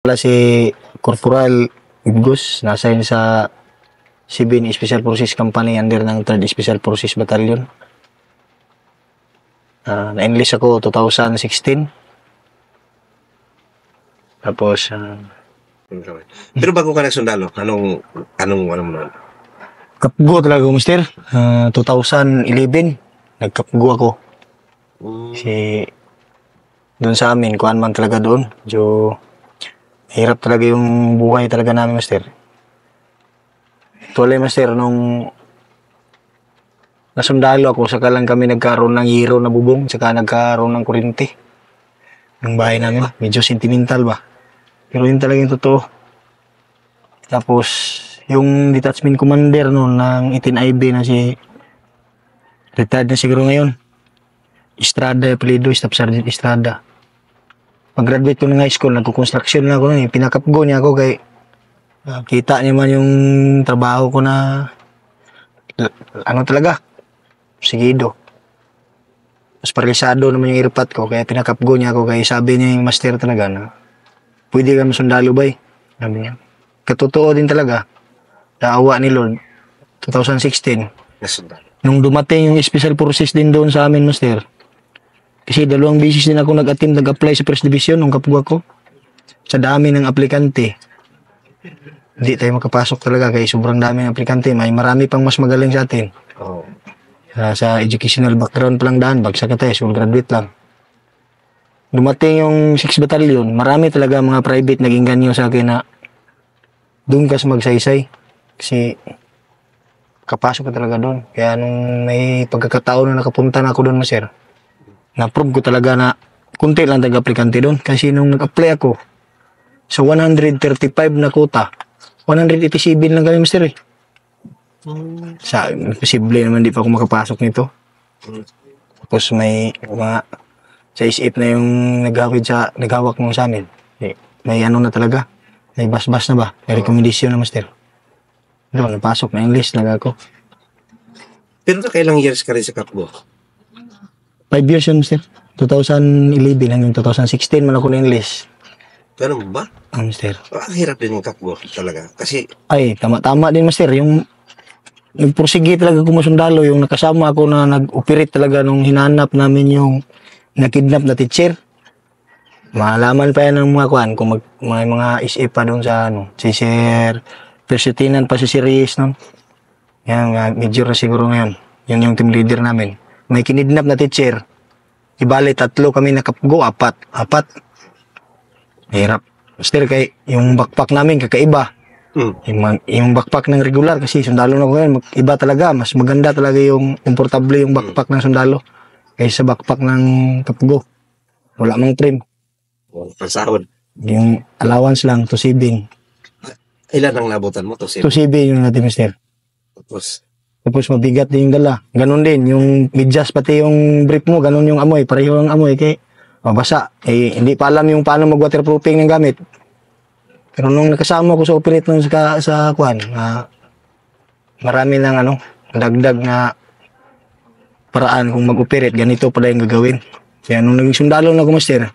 Wala si Corporal Gus, nasa yun sa 7 Special Forces Company under ng 3rd Special Forces Battalion. Na-enlist ako 2016. Tapos, Pero bago ka nagsundalo, anong mo nun? kapgo talaga ako, mister. 2011, nagkapgo ako. Kasi, doon sa amin, kuhaan man talaga doon. So, hirap talaga yung buhay talaga namin, mister. Tuloy, mister, nung nasundalo ako, saka lang kami nagkaroon ng hero na bubong, saka nagkaroon ng kuryente. Yung bahay namin, medyo sentimental ba? Pero yun talaga yung totoo. Tapos, yung detachment commander noon ng 18IB na si retired na siguro ngayon. Estrada, apelido, Staff Sergeant Estrada. Pag-graduate ko ng high school, nagko-construction na ako nun. Pinakapgo niya ako kay kita niya man yung trabaho ko na ano talaga, sigido. Mas paralisado naman yung irpat ko, kaya pinakapgo niya ako kaya sabi niya yung master talaga na pwede ka masundalo ba eh. Sabi niya. Katotoo din talaga. Naawa ni Lord. 2016. Nasundalo. Nung dumating yung special forces din doon sa amin, master. Kasi 2 beses din ako nag-attempt, nag-apply sa first division nung kapwa ko. Sa dami ng aplikante. Hindi tayo makapasok talaga kaya sobrang dami ng aplikante. May marami pang mas magaling sa atin. Oh. Sa educational background pa lang daan, bagsak ka tayo, school graduate lang. Dumating yung 6 battalion, marami talaga mga private naging ganyo sa akin na doon ka magsaysay. Kasi kapasok ka talaga doon. Kaya nung may pagkakataon na nakapunta na ako doon, master, na-prove ko talaga na kunti lang taga-aplikante doon. Kasi nung nag-apply ako, sa 135 na quota, 187 lang kami, master eh. Sa posible naman di pa ako makapasok nito. Tapos may mga sa isip na yung naghawak nung sa amin. May ano na talaga. May bas-bas na ba? May rekomendasyon na, master. Doon, napasok na English na ako. Pero nakailang years ka rin sa Kapgo? 5 years yun, master. 2011 hanggang 2016 man ako na English. Ganun ba? Master. Ang hirap din yung Kapgo talaga. Kasi, Ay, tama-tama din, master. Yung nagpursige talaga kung masundalo, yung nakasama ako na nag-operate talaga nung hinanap namin yung nakidnap na teacher. Malaman pa yan ng mga kuhan kung may mga isip pa doon sa ano, si Sir First Lieutenant pa si Riz, no? Yan, major na siguro ngayon. Yun yung team leader namin. May kinidnap na teacher. Ibali, 3 kami nakapgo, 4. Hirap. Master, kay yung backpack namin kakaiba. Yung backpack ng regular kasi sundalo na ko ngayon, iba talaga, mas maganda talaga yung komportable yung backpack ng sundalo kaysa sa backpack ng kapgo. Wala mang trim. pansahod. Yung allowance lang, 2.7. Ilan ang nabutan mo? 2.7. 2.7 yung natin, mister. Tapos mabigat din yung dala. Ganon din, yung medyas pati yung brief mo, ganon yung amoy, pareho ang amoy, kaya mabasa. Hindi pa alam yung paano mag-waterproofing ng gamit. Pero nung nakasama ko sa operate nung sa kuhan, marami ng dagdag na paraan kung mag-operate, ganito pala yung gagawin. Kaya nung naging sundalo na ko, master,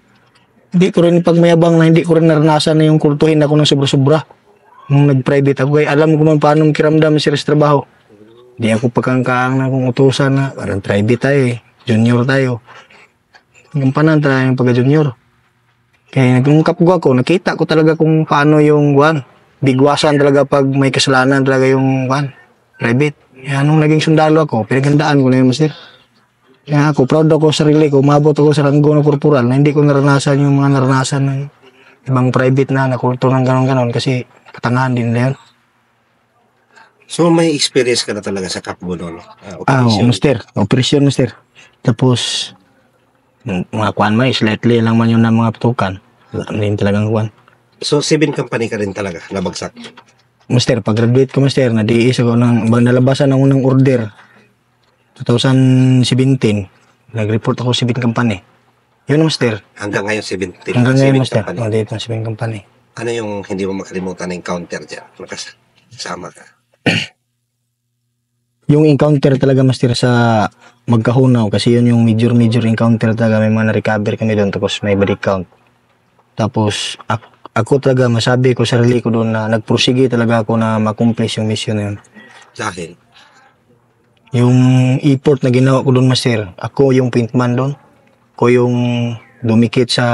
hindi ko rin pagmayabang na hindi ko rin naranasan na yung kultuhin ako ng sobra-sobra. Nung nag-private ako, alam ko man paano makiramdam sa trabaho. Hindi ako pagkangkaang na kung utusan na, parang private tayo junior tayo. Gampanan tayo yung pagka-junior. Kaya nagungkap ko ako, nakita ko talaga kung paano yung bigwasan talaga pag may kasalanan talaga yung private. Kaya nung naging sundalo ako, pinagandaan ko na yun, master. Kaya ako, proud ako sa sarili ko, umabot ako sa ranggo ng korporal na hindi ko naranasan yung mga naranasan ng ibang private na nakulto ng ganon-ganon kasi katangahan din na yun. So may experience ka na talaga sa Kapgo noon? Master. Operasyon, master. Tapos, mga kuhan mo, slightly lang man yun ng mga patukan. Wala din talagang kuhan. So 7 company ka rin talaga, nabagsak? Master, pag-graduate ko, master, nadiis ako nalabasan ng unang order. 2017, nag-report ako sa 7 company. Yun, master. Hanggang ngayon 17? Hanggang ngayon, master. Dito ng 7 company. Ano yung hindi mo makalimutan na encounter dyan? Nakasama ka? Yung encounter talaga, master, sa Magkahunaw, kasi yun yung major encounter talaga. May mga na-recover kami doon, tapos may body count. Tapos, ako talaga masabi ko sarili ko doon na nagpursige talaga ako na makumplis yung mission na yun. Dahil? Yung effort na ginawa ko doon, master, ako yung paintman doon. Ako yung dumikit sa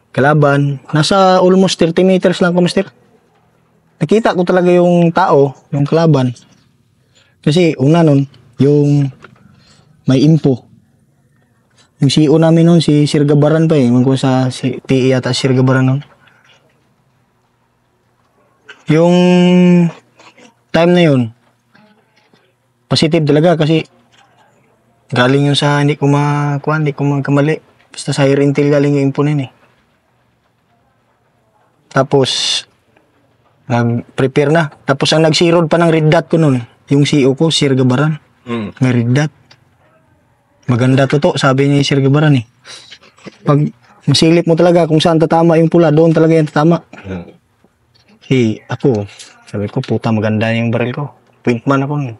kalaban. Nasa almost 30 meters lang ko, master. Nakita ko talaga yung tao, yung kalaban. Kasi una nun, yung may info. Yung CEO namin nun, si Sir Gabaran pa eh. Ewan ko sa si PE yata Sir Gabaran nun. Yung time na yun, positive talaga kasi galing yun sa hindi ko magkamali. Basta sa higher intel galing yung info na yun eh. Tapos, nag-prepare na. Tapos ang nag-zero pa ng red dot ko nun, yung CEO ko, Sir Gabaran. May red dot. Maganda to, sabi niya Sir Gabaran eh. Pag masilip mo talaga kung saan tatama yung pula, doon talaga yung tatama. Ako, sabi ko, puta maganda yung baril ko. Paintman ako nun.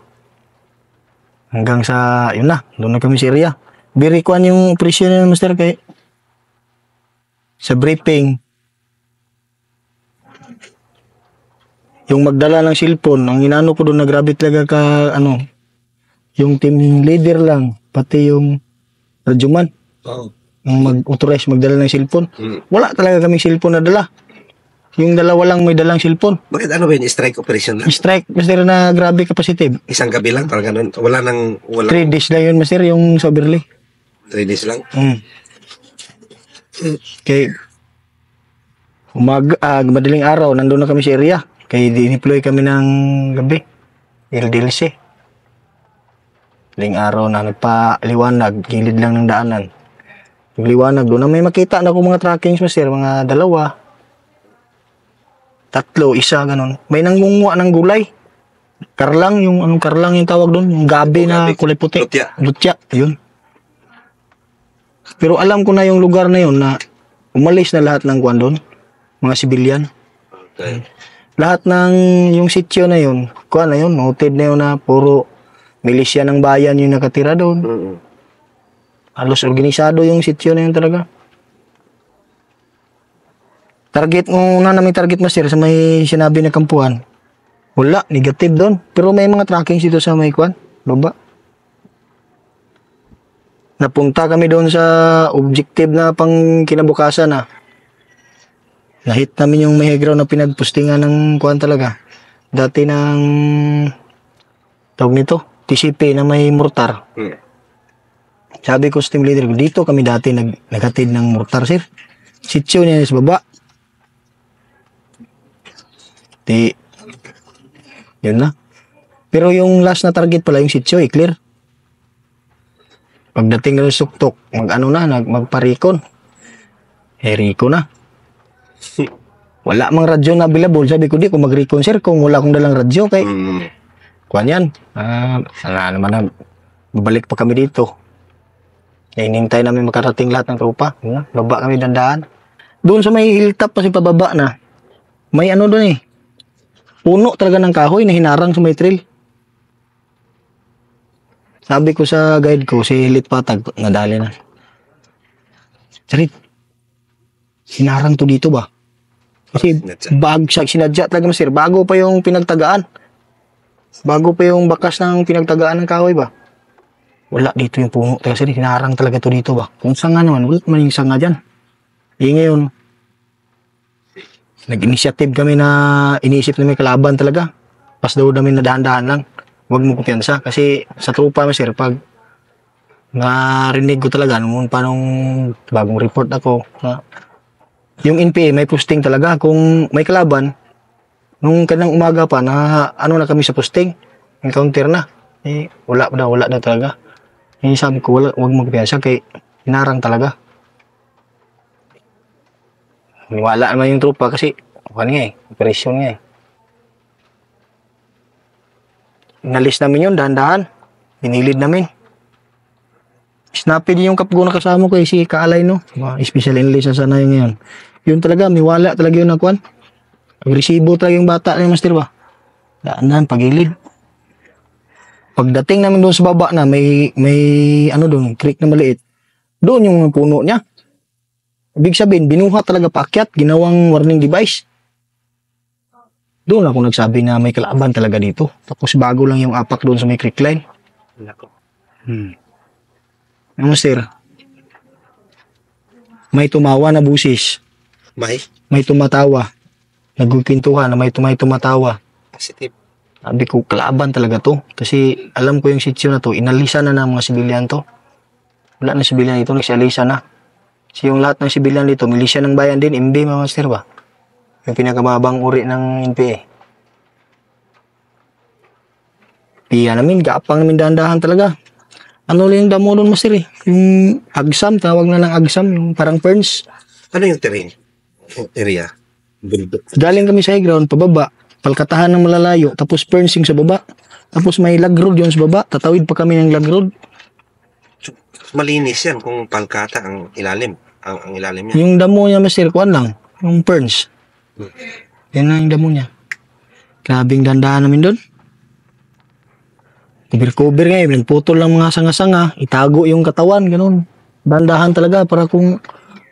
Hanggang sa, yun na, doon na kami sa area. Birikuan yung operasyon na master kay sa briefing. Yung magdala ng cellphone, ang inano ko doon na grabe talaga ka, yung team leader lang, pati yung radyoman. Yung mag-authorize magdala ng cellphone. Wala talaga kaming cellphone na dala. Yung dalawa lang may dalang cellphone. Bakit ano ba yun? Strike operation lang? Strike, master, na grabe kapasitive. Isang gabi lang? Parang ganun? Wala 3 days lang yun, master, yung sa Overlay. 3 days lang? Kay madaling araw, nandun na kami sa area. Kay dineploy kami ng gabi. LDLC. Madaling araw na nagpaliwanag, gilid lang ng daanan. Pagliwanag, doon na may makita na ko mga trackings, master, mga 2. 3, 1, ganun. May nangunguha ng gulay. Karlang, yung karlang yung tawag doon. Yung gabi na kulay puti. Lutya. Yun. Pero alam ko na yung lugar na yun na umalis na lahat ng kuwan doon. Mga sibilyan. Okay. Lahat ng yung sityo na yun, kuwan na yun, noted na yun na puro milisya ng bayan yung nakatira doon. Halos organisado yung sityo na yun talaga. Target mo na may target, master, sa may sinabi na kampuhan. Wala, negative doon. Pero may mga trackings dito sa may kwan, baba. Napunta kami doon sa objective na pang kinabukasan na. Nahit namin yung may ground na pinagpustingan ng kwan talaga. Dati ng tawag nito, TCP na may mortar. Sabi ko sa team leader ko, dito kami dati naghatid ng mortar, sir. Sityo niya sa baba. Yun na. Pero yung last na target pala, yung sityo, clear. Pagdating na ng suktok, magparikon. Riko na. Wala mang radyo na available. Sabi ko, di ko mag-recon, sir, kung wala akong dalang radyo. Kay, kuhan yan. Babalik pa kami dito. Hinintay namin makarating lahat ng tropa. Baba kami dandaan. Doon sa may hilltop kasi pababa na. May doon eh. Puno talaga ng kahoy na hinarang sa may trail. Sabi ko sa guide ko, si Lit Patag, nadali na. Charit, hinarang to dito ba? Kasi sinadya talaga, master. Bago pa yung pinagtagaan. Bago pa yung bakas ng pinagtagaan ng kahoy ba? Wala dito yung puno. Talaga, sir, hinarang talaga to dito ba? Kung sanga naman, wala man yung sanga dyan. Ngayon, nag-initiative kami na iniisip na may kalaban talaga. Pas daw namin na dahan-dahan lang. Huwag mo kumpiyansa. Kasi sa trupa, sir, pag narinig ko talaga, nung bagong report ako, na yung NPA may posting talaga. Kung may kalaban, nung kanang umaga pa, na kami sa posting, encounter na. Wala na talaga. Sabi ko, huwag mo kumpiyansa, kay hinarang talaga. Wala naman yung trupa kasi operasyon nga eh. Inalis namin yun, dahan-dahan. Binilid namin. Snappy din yung kapgo na kasama ko eh, si Kaalay, no? Special enlist sa sana ngayon. Yun talaga, may wala talaga yun na kwan. Agresibo talaga yung bata na yung master ba? Dahan-dahan, pagilid. Pagdating namin doon sa baba na, may doon, creek na maliit. Doon yung puno niya. Ibig sabihin, binuhat talaga paakyat, ginawang warning device. Doon ako nagsabi na may kalaban talaga dito. Tapos bago lang yung apak doon sa may creek line. Nako. Ano, sir? May tumawa na busis. May tumatawa. Nagkukintuhan na may tumatawa. Positive. Sabi ko, kalaban talaga to. Kasi alam ko yung sityo na to, inalisa na ng mga sibilyan to. Wala na sibilyan dito, nagsialisa na. Kasi yung lahat ng sibilyan dito, milisya ng bayan din, MB mga master ba? Yung pinakamabang uri ng NPA. Piya namin, gapang namin dahan-dahan talaga. Ano lang yung damo doon master eh. Yung agsam, tawag na ng agsam, yung parang ferns. Ano yung terrain? Area? Bundok. Galing kami sa high ground, pababa. Palkatahan ng malalayo, tapos fernsing sa baba. Tapos may lag road yun sa baba. Tatawid pa kami ng lag road. Malinis yan kung palkata ang ilalim. Ang ilalim niya. Yung damo niya, Master, kuan lang. Yung ferns. Yan na yung damo niya. Grabing dandahan namin doon. Cover-cover ngayon. Nagputol lang mga sanga-sanga. Itago yung katawan. Ganun. Dandahan talaga para kung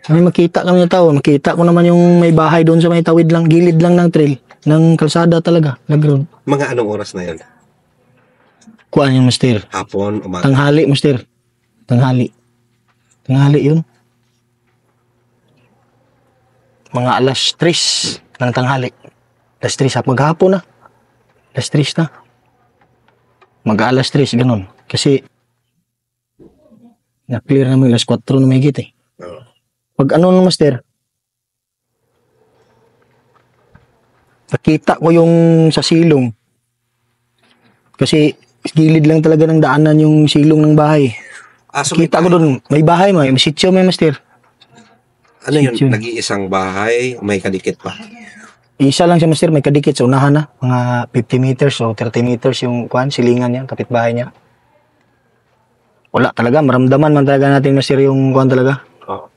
may makita kami na tao. Makita ko naman yung may bahay doon sa may tawid lang. Gilid lang ng trail. Ng kalsada talaga. Lag-road. Mga anong oras na yun? Kuan yung Master. Hapon, umaga. Tanghali, Master. Tanghali. Tanghali yun. Mga alas 3 ng tanghali. Alas 3 sa maghapon na. Alas 3 na. Mag-alas 3, ganun. Kasi na-clear namin alas 4 na may git eh. Oo. Pag ano na Master, nakita ko yung sa silong. Kasi gilid lang talaga ng daanan yung silong ng bahay. So Kita ko doon, may bahay mo, may sityo, may Master. Ano yun? Sityo. Nag-iisang bahay, may kadikit pa. Isa lang siya Master, may kadikit sa unahan na. Mga 50 meters o 30 meters yung kuan, silingan niya, kapitbahay niya. Wala talaga, maramdaman man talaga natin Master yung kuan talaga. Oo.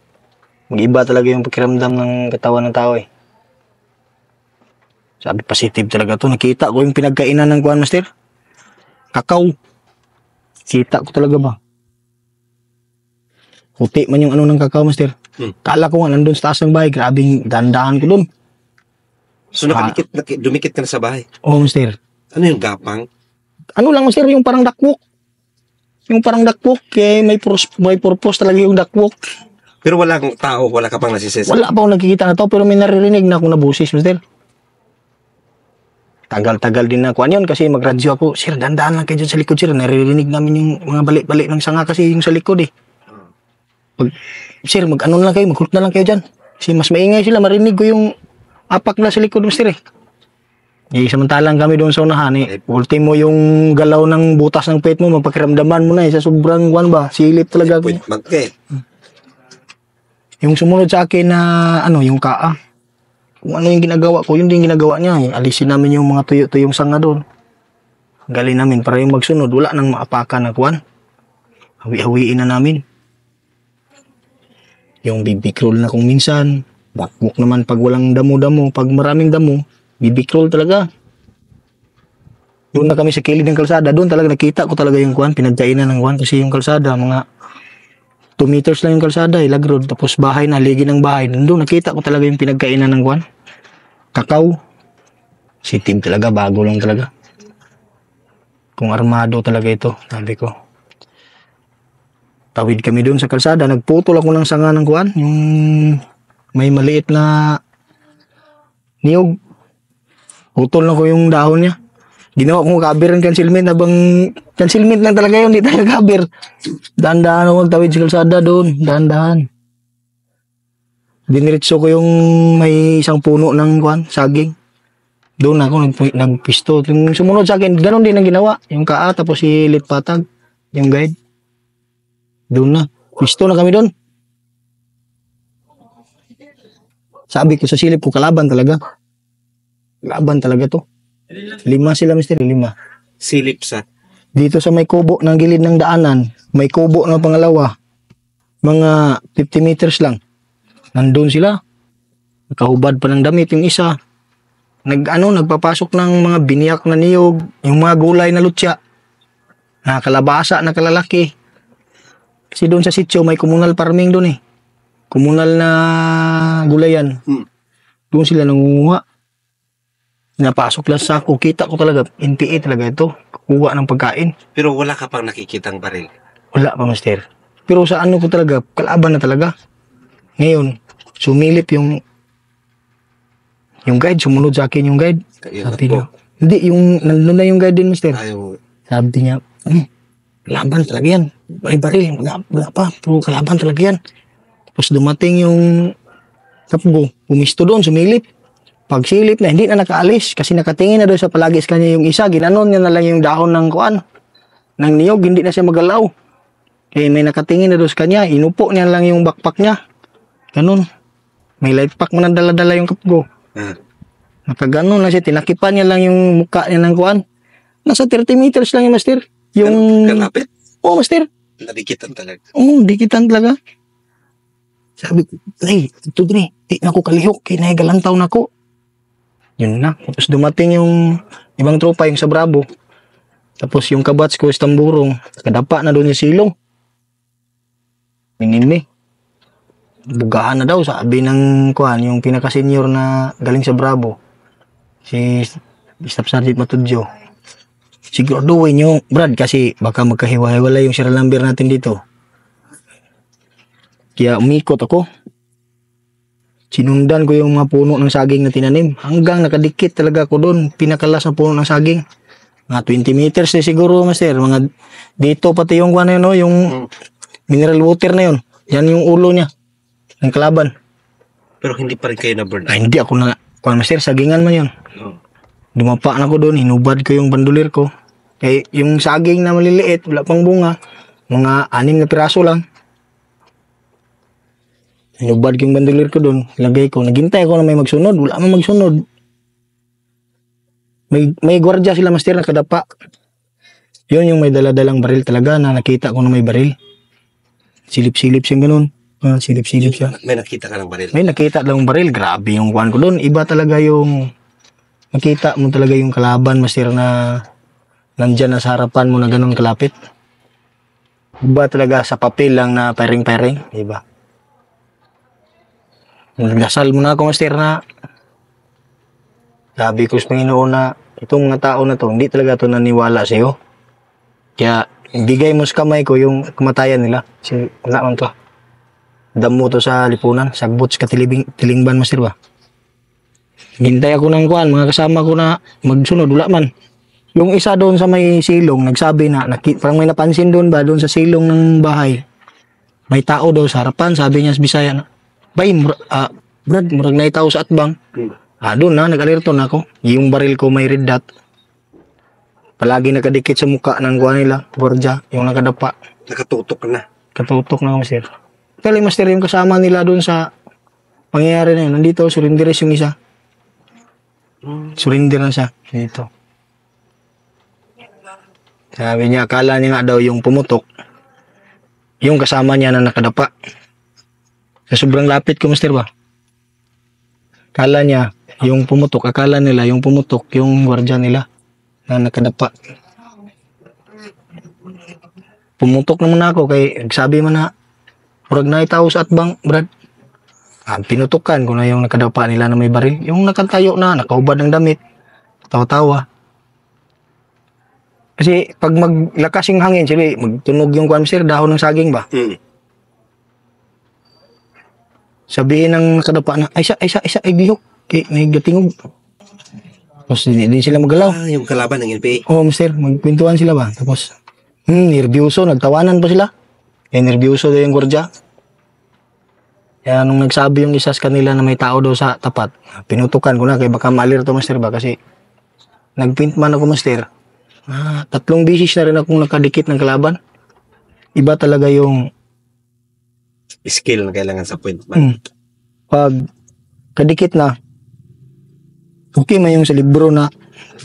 Mag-iba talaga yung pakiramdam ng katawan ng tao eh. Sabi, positive talaga to. Nakita ko yung pinagkainan ng kuan Master. Kakao. Kita ko talaga ba? Puti man yung ano ng kakao Master. Kala ko nga nandun sa taas ng bahay. Grabing dandahan ko dun. So dumikit ka na sa bahay. Oo Master. Ano yung gapang? Ano lang Master, yung parang duckwalk. Yung parang duckwalk, eh, may purpose talaga yung duckwalk. Pero wala kang tao, wala ka pang nasisisa. Wala pa akong nakikita na to, pero may naririnig na akong nabusis Master. Tagal-tagal din na kuan yun kasi magradyo ako. Sir, dandaan lang kayo dyan sa likod sir. Naririnig namin yung mga balik-balik ng sanga kasi yung sa likod eh. Sir, mag-ano lang kayo, mag-hoot na lang kayo dyan. Kasi mas maingay sila, marinig ko yung apak na sa likod Master eh. Samantalang kami doon sa unahan eh. Ultimo yung galaw ng butas ng pet mo, mapakiramdaman mo na eh. Sa sobrang kuan ba, silip talaga ako. Yung sumunod sa akin na ano, yung kaa. Kung ano yung ginagawa ko, yun din ginagawa niya eh. Alisin namin yung mga tuyo-tuyong sanga doon. Galing namin para yung magsunod, wala nang maapakan na kuan. Hawi-hawiin na namin. Yung bibig roll na kung minsan, backwalk naman pag walang damo-damo, pag maraming damo, bibig roll talaga. Doon na kami sa kilid ng kalsada, doon talaga nakita ko talaga yung kuan, pinagkainan ng kuan kasi yung kalsada, mga 2 meters lang yung kalsada, lag road, tapos bahay na, ligi ng bahay. Doon nakita ko talaga yung pinagkainan ng kuan. Kakao. Si team talaga, bago lang talaga. Kung armado talaga ito, sabi ko. Tawid kami doon sa kalsada, nagputol ako ng sanga ng kuan, yung may maliit na niyog. Putol na ko yung dahon niya. Ginawa kong cover ng concealment habang concealment lang talaga yun, hindi talaga cover. Dahan-dahan ako magtawid sa kalsada doon, dahan-dahan. Diniritso ko yung may isang puno ng kuan, saging. Doon ako nagpisto. Yung sumunod sa akin, ganun din ang ginawa. Yung kaa, tapos si Litpatag, yung guide. Doon na. Pisto na kami doon. Sabi ko sa silip ko, kalaban talaga. Kalaban talaga to. 5 sila, Mister. 5. Silip sa? Dito sa may kubo ng gilid ng daanan, may kubo na pangalawa. Mga 50 meters lang. Nandun sila. Nakahubad pa ng damit yung isa. Nagpapasok ng mga biniyak na niyog, yung mga gulay na lutya. Na kalabasa na kalalaki. Kasi doon sa sitio may communal farming doon eh. komunal na gulayan. Hmm. Doon sila nangunguha. Napasok lang sa ako. Kita ko talaga, NPA talaga ito. Kuha ng pagkain. Pero wala ka pang nakikitang baril. Wala pa, master. Pero sa ano ko talaga, kalaban na talaga. Ngayon, sumilip yung guide, sumunod sa akin yung guide. Yung Sabi tatlo. niya, hindi, yung nandun na yung guide din, master. Ayaw. Sabi niya, kalaban talaga yan. May baril, wala pa, pero kalaban talaga yan. Tapos dumating yung kapgo, pumisto doon, sumilip. Pag silip na, hindi na nakaalis kasi nakatingin na doon sa palagis kanya yung isa. Ginanon niya na lang yung dahon ng kuan, ng niyog, hindi na siya magalaw. Eh, may nakatingin na doon sa kanya, inupo niya lang yung backpack niya. Ganun. May light pack mo na dala-dala yung kapgo. Ah. Nakaganon lang siya, tinakipan niya lang yung mukha niya ng kuan. Nasa 30 meters lang yung master. Yung... Kalapit. Oo, master. Nadikitan talaga. Oo, dikitan talaga. Sabi ko, ay, ito din di na ako kalihok, kinahagalantaw na ako. Yun na. Tapos dumating yung ibang tropa, yung sa Bravo. Tapos yung kabats ko, Istamburong, kadapa na doon yung silong. Minimi. Bugahan na daw, sabi ng kuhan, yung pinaka-senior na galing sa Bravo. Si Staff Sergeant Matudyo. Siguraduhin nyo, Brad, kasi baka magkahiwa-hiwala yung serial number natin dito. Kaya umikot ako. Sinundan ko yung mga puno ng saging na tinanim. Hanggang nakadikit talaga ako doon. Pinakalas na puno ng saging. Mga 20 meters na siguro, master. Mga dito pati yung ano yun, no? Yung mineral water na yun. Yan yung ulo niya. Ng kalaban. Pero hindi pa rin kayo na-burn out. Ay, hindi ako na. Kung master, sagingan man yun. Oh. Dumapa na ako doon. Hinubad ko yung bandulir ko. Kaya yung saging na maliliit, wala pang bunga. Mga 6 na piraso lang. Hinubad ko yung bandulir ko doon. Lagay ko. Naghintay ako na may magsunod. Wala man magsunod. May gwardiya sila, master, na kadapa. Yun yung may daladalang baril talaga na nakita ko na may baril. Silip-silip siya ganun. Silip-silip siya. May nakita ka ng baril. May nakita lang baril. Grabe yung kuhan ko doon. Iba talaga yung nakita mo talaga yung kalaban, master, na nandyan na sa harapan mo na ganun kalapit. Iba talaga sa papel lang na pairing-pairing. Iba. Nagdasal mo na ako, master, na sabi ko sa Panginoon na itong mga tao na to, hindi talaga to naniwala sa iyo. Kaya bigay mo sa kamay ko yung kamatayan nila. Kasi wala man to. Damo to sa lipunan. Sagbot sa tilingban, master ba? Hintay ako ng kuhan, mga kasama ko na magsunod, wala man. Yung isa doon sa may silong, nagsabi na, parang may napansin doon ba, doon sa silong ng bahay. May tao daw sa harapan, sabi niya sa Bisaya na, Bay, Brad, murag na tao sa atbang. Doon na, nag-alerto na ako. Yung baril ko may red dot. Palagi nakadikit sa mukha ng kuha nila, gwardiya, yung nakadapa. Nakatutok na. Katutok na ako, master. Kali, master, yung kasama nila doon sa pangyayari na yun. Nandito, surrenderis yung isa. Surrender na siya. Dito. Sabi niya, akala niya nga daw yung pumutok, yung kasama niya na nakadapa. Sa sobrang lapit ko, master ba? Akala niya, yung pumutok, akala nila yung pumutok, yung gwardiya nila na nakadapa. Pumutok naman ako kay sabi man na murag na itaw sa atbang, Brad. Pinutukan ko na yung nakadapa nila na may baril. Yung nakatayo na, nakaubad ng damit. Tawa-tawa. Kasi pag maglakas yung hangin, sila magtunog yung kuwan, sir, dahon ng saging ba? Sabihin ng nakadapa na, ay bihok. Kaya may gatingog. Tapos hindi sila magalaw. Yung kalaban ng NPA. Oo, mister, magpintuan sila ba? Tapos, nervyoso, nagtawanan pa sila. Nervyoso daw yung gwardiya. Kaya nung nagsabi yung isa sa kanila na may tao daw sa tapat, pinutukan ko na, kaya baka malirto, master ba? Kasi, nagpint man ako, master. 3 bisis na rin akong nakadikit ng kalaban. Iba talaga yung Skill na kailangan sa point man. pag kadikit na, okay man yung sa libro na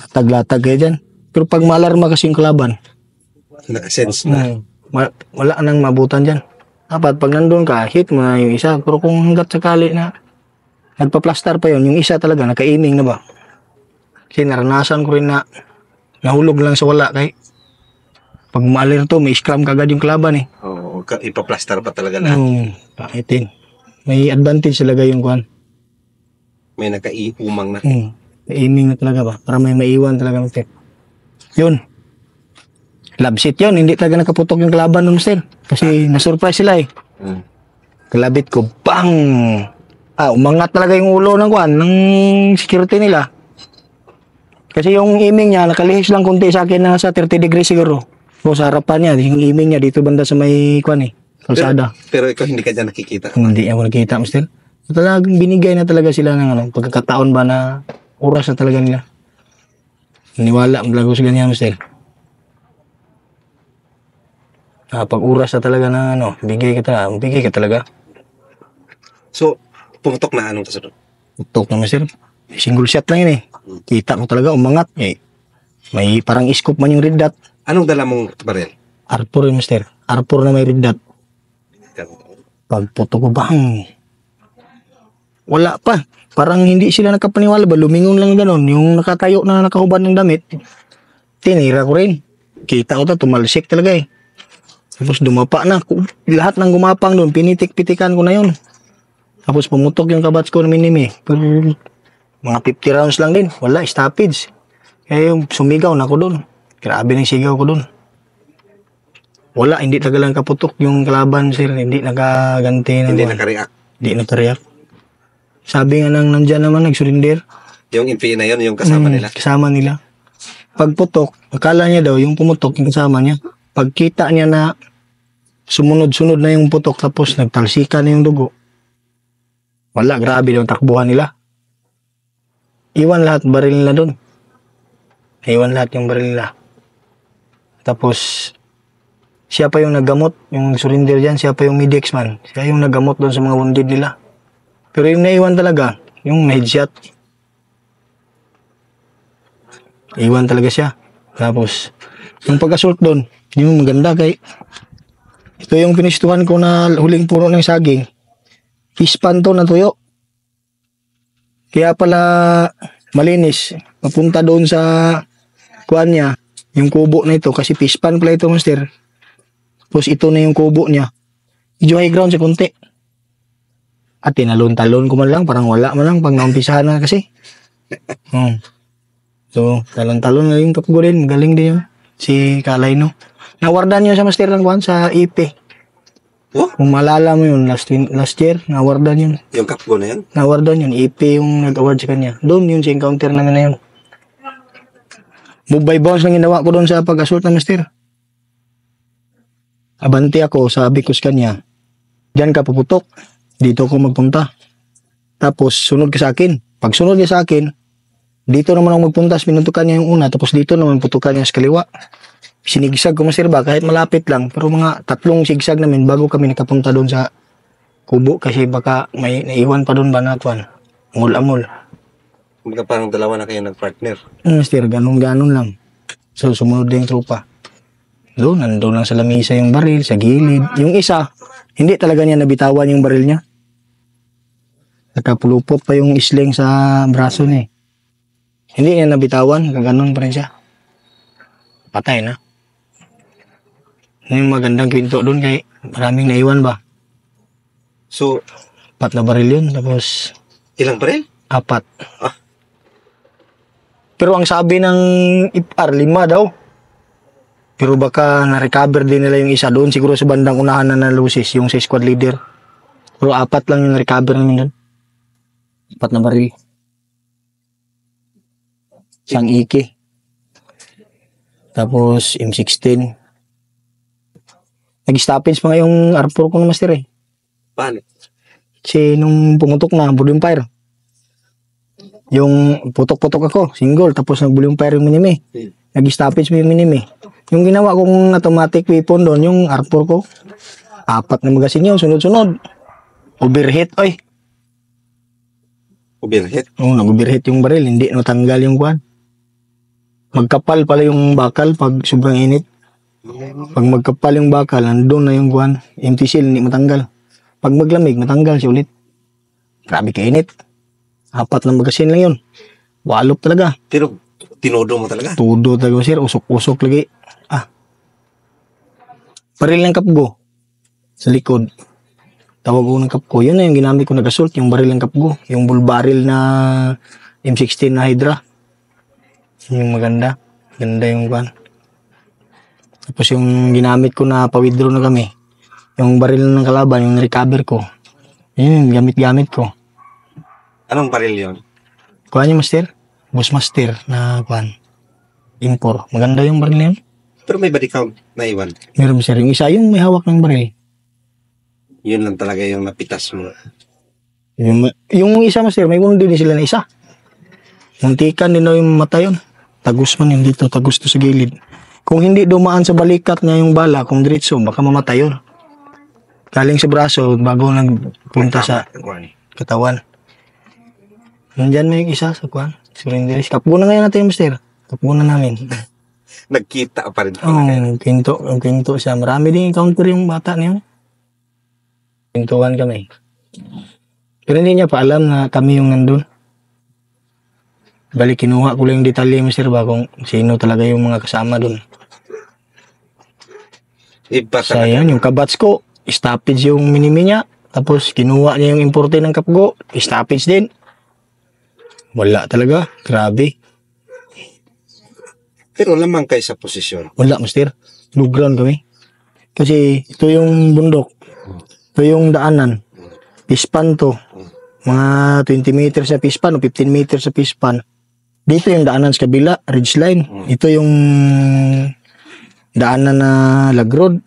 latag-latag kayo dyan. Pero pag maalarma kasi yung kalaban, Naka-sense na. wala nang mabutan dyan. Dapat pag nandun ka, hit mo na yung isa. Pero kung hanggat sakali na nagpa-plaster pa yun, yung isa talaga naka-aiming na ba? Kasi naranasan ko rin na nahulog lang sa wala kay pag maalerto, may scrum kagad yung kalaban eh. Oo, ipa-plaster pa talaga na. Pangitin. May advantage talaga yung kuan. May nakaihumang na. Aiming na talaga ba? Para may maiwan talaga Mr. Yun. Love seat yun. Hindi talaga nakaputok yung kalaban nun Mr. Kasi na-surprise sila eh. Hmm. Kalabit ko, bang! Umangat talaga yung ulo ng kuan, ng security nila. Kasi yung aiming niya, nakalihis lang konti sa akin na sa 30 degrees siguro. O sa harapan niya, yung aiming niya dito banda sa may kuan eh, kalsada. Pero ikaw hindi ka dyan nakikita. Hindi ako nakita, Mr. Talagang binigay na talaga sila ng pagkakataon ba na oras na talaga nila. Niwala ang talaga sa ganyan, Mr. Pag oras na talaga na bigay ka talaga. So, pumutok na anong kasunod? Putok na, Mr. Single shot lang yun eh. Kita ko talaga umangat eh. May parang scope man yung red dot. Anong dala mong baril? R4 yun, Mr. R4 na may red dot. Pagputok ko bang wala pa. Parang hindi sila nakapaniwala ba? Lumingon lang ganon. Yung nakatayo na nakahubad ng damit, tinira ko rin. Kita ko tumalsik talaga eh. Tapos dumapa na. Lahat ng gumapang doon, pinitik-pitikan ko na yun. Tapos pumutok yung kabats ko na minimi. Pero mga 50 rounds lang din. Wala, stoppage. Kaya yung sumigaw na ako doon. Grabe ng sigaw ko doon. Wala, hindi tagalang kaputok yung kalaban, sir. Hindi nakaganti. Hindi nakareact. Hindi nakareact. Sabi nga nang nandyan naman, nag-surrender. Yung NPA na yun, yung kasama nila. Kasama nila. Pagputok, akala niya daw, yung pumutok, yung kasama niya. Pagkita niya na sumunod-sunod na yung putok, tapos nagtalsika na yung dugo. Wala, grabe daw takbuhan nila. Iwan lahat baril nila doon. Iwan lahat yung baril nila. Tapos, siya pa yung naggamot, yung surrender dyan, siya pa yung medics man. Siya yung naggamot doon sa mga wounded nila. Pero yung naiwan talaga, yung headshot. Iwan talaga siya. Tapos, yung pag-assault doon, yung maganda kay ito yung pinistuhan ko na huling puno ng saging. Pispan to na tuyo. Kaya pala malinis. Papunta doon sa kuan niya, yung kubo na ito. Kasi pispan pala ito, master. Tapos ito na yung kubo niya. Medyo high ground sa konti. At tinalon-talon ko man lang. Parang wala man lang pag naumpisahan na kasi. So, talon-talon na yung kapgo din. Magaling din yun. Si Kalay, no? Nawardan yun sa master ng kuan sa IP. Oh? Kung malala mo yun, last year, nawardan yun. Yung kapgo na yun? Nawardan yun. IP yung nag-award sa kanya. Doon yun sa encounter namin na yun. Move by bounce lang ginawa ko doon sa pag-assault na master. Abanti ako, sabi ko sa kanya, diyan ka puputok. Dito ako magpunta. Tapos, sunod ka sa akin. Pag sunod niya sa akin, dito naman ako magpunta. Pinutukan niya yung una. Tapos dito naman putukan niya sa kaliwa. Sinigsag ko master ba? Kahit malapit lang. Pero mga 3 sigsag namin bago kami nakapunta doon sa kubo. Kasi baka may naiwan pa doon ba na tuwan. Amol-amol. Kumbaga parang dalawa na kayo nag-partner. Master, ganun-ganun lang. So, sumunod din yung tropa. Doon, nandun lang sa lamisa yung baril, sa gilid. Yung isa, hindi talaga niya nabitawan yung baril niya. Nakapulupot pa yung isling sa braso niya. Hindi niya nabitawan, kaganon pa rin siya. Patay na. Yung magandang kwento doon kay maraming naiwan ba? So, 4 na baril yun, tapos ilang baril? 4. Ah. Pero ang sabi ng IPR, 5 daw. Pero baka na-recover din nila yung isa doon. Siguro sa bandang unahan na nalusis, yung sa squad leader. Pero 4 lang yung recover namin doon. 4 na baril. Isang Iki. Tapos M16. Nag-stoppage pa nga yung R4 ko na master eh. Paano? Kasi nung pumutok na, volume fire. Yung putok-putok ako, single, tapos nag-volume fire yung minimi. Nag-stoppage mo yung minimi. Yung ginawa kong automatic weapon doon, yung R4 ko, 4 na magasin yun, sunod-sunod. Overheat, oy. Overheat? Oo, nag-overheat yung baril, hindi natanggal yung kuwan. Magkapal pala yung bakal pag sobrang init. Pag magkapal yung bakal, nandun na yung kuwan. Empty seal, hindi matanggal. Pag maglamig, matanggal siya ulit. Grabe kainit. 4 na magasin lang yun. Walop talaga. Pero, tinodo mo talaga? Tudo talaga sir, usok-usok lagi. Baril ng kapgo. Sa likod. Tawag ko ng Kapko. Yun na yung ginamit ko na gasol, yung baril ng Kapko. Yung bull barrel na M16 na Hydra. Yung maganda. Ganda yung kwan. Tapos yung ginamit ko na pa-withdraw na kami. Yung baril ng kalaban, yung recover ko. Yun yung gamit-gamit ko. Anong baril yun? Kuha niyo, Master? Bushmaster na kwan. Impor. Maganda yung baril na yun. Pero may body count na iwan. Meron, Master. Yung isa, yung may hawak ng baril. Yun lang talaga yung napitas mo. Yung isa, Master, may wound din sila na isa. Muntikan din daw yung mata yun. Tagus man yun dito. Tagus to sa gilid. Kung hindi dumaan sa balikat niya yung bala, kung diretso, baka mamatay yun. Galing sa braso, bago nagpunta sa katawan. Nandyan may isa sa kwan. Surrenderis. Kapuna ngayon natin, Master. Kapuna namin. Nagkita pa rin. Kinto siya. Marami din encounter yung bata niyo. Pintuan kami. Pero hindi niya pa alam na kami yung nandun. Balik, kinuha ko lang yung detalye, Master, ba, kung sino talaga yung mga kasama dun. Iba Sa talaga. yan, yung kabats ko, stoppage yung minimi niya. Tapos, kinuha niya yung importe ng Kapgo, stoppage din. Wala talaga. Grabe. Pero lamang kayo sa posisyon. Wala, Master. Low ground kami. Kasi, ito yung bundok. Ito yung daanan. Pispan to. Mga 20 meters sa pispan o 15 meters sa pispan. Dito yung daanan sa kabila, ridgeline. Ito yung daanan na lagrod.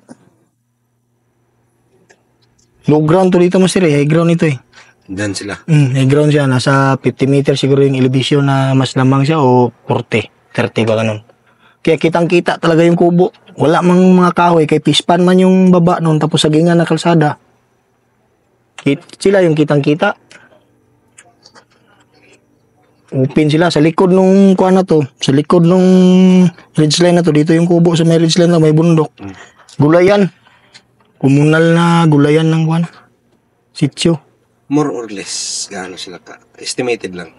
Low ground to dito, Master. High ground ito eh. Dan sila. High ground siya. Nasa 50 meters siguro yung elevation na mas lamang siya o 40, 30 ba ganun. Kaya kitang-kita talaga yung kubo. Wala mang mga kahoy. Kay pispan man yung baba noon. Tapos sagingan na kalsada. Sila yung kitang-kita. Open sila sa likod nung kuha na to. Sa likod nung ridgeline na to. Dito yung kubo sa may ridgeline na may bundok. Gulayan. Komunal na gulayan ng kuha. Sityo. More or less, gaano sila ka? Estimated lang.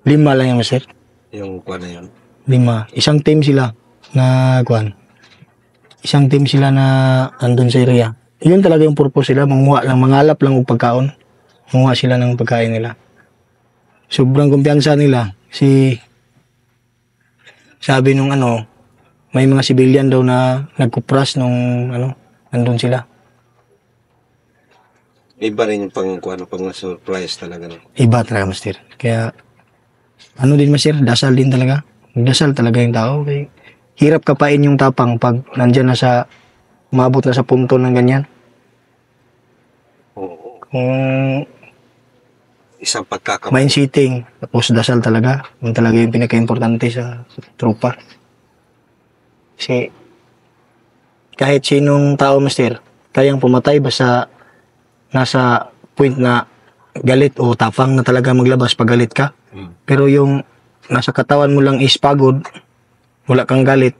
5 lang yung Master. Yung kuha na yun. 5. Isang team sila na kuha. Isang team sila na andun sa area. Yun talaga yung purpose sila. Manguha lang, mangalap lang ng pagkaon. Manguha sila ng pagkain nila. Sobrang kumpiyansa nila. Sabi nung may mga civilian daw na nagkupras nung nandun sila. Iba rin yung pang surprise talaga. No? Iba talaga, Master. Kaya, din, Master, dasal din talaga. Dasal talaga yung tao. Kaya, hirap kapain yung tapang pag nandyan na umabot na sa punto ng ganyan. Oo. Kung Isang pagkakamali. mind sitting, tapos dasal talaga. Yung talaga yung pinaka-importante sa tropa. Kasi, kahit sinong tao, Master, kayang pumatay basta nasa point na galit o tapang na talaga maglabas pag galit ka. Pero yung nasa katawan mo lang is pagod, wala kang galit,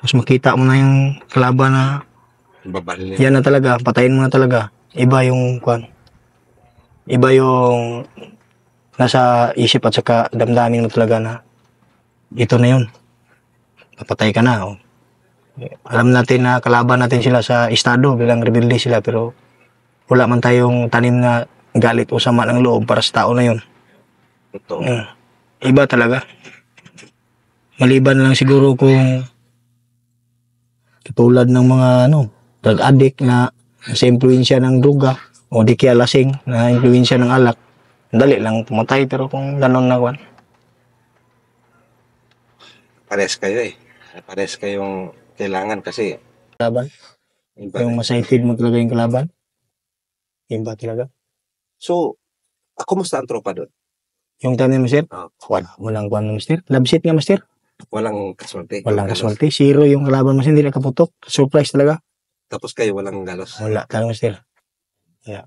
tapos makita mo na yung kalaban na Babalin. yan na talaga, patayin mo na talaga. Iba yung nasa isip at saka damdamin mo talaga na ito na yun. Papatay ka na. Oh. Alam natin na kalaban natin sila sa estado bilang rebelde sila, pero wala man tayong tanim na galit o sama ng loob para sa tao na yun. Totoo. Iba talaga. Maliban lang siguro kung katulad ng mga drug addict na sa impluensya ng droga o di kaya lasing na impluensya ng alak, dali lang pumatay. Pero kung ganon na kwan, Pares kayo eh. Pares kayong kailangan kasi kalaban, iba yung rin. masaited mo talaga yung kalaban, iba talaga. So, kumusta ang tropa doon? Yung time na, Master, walang kwan na, Master. Labsit nga, Master. Walang kaswerte. Walang kaswerte. Zero yung kalaban, Master. Hindi nakaputok. Surprise talaga. Tapos kayo walang galos. Wala talaga, Master. Yeah.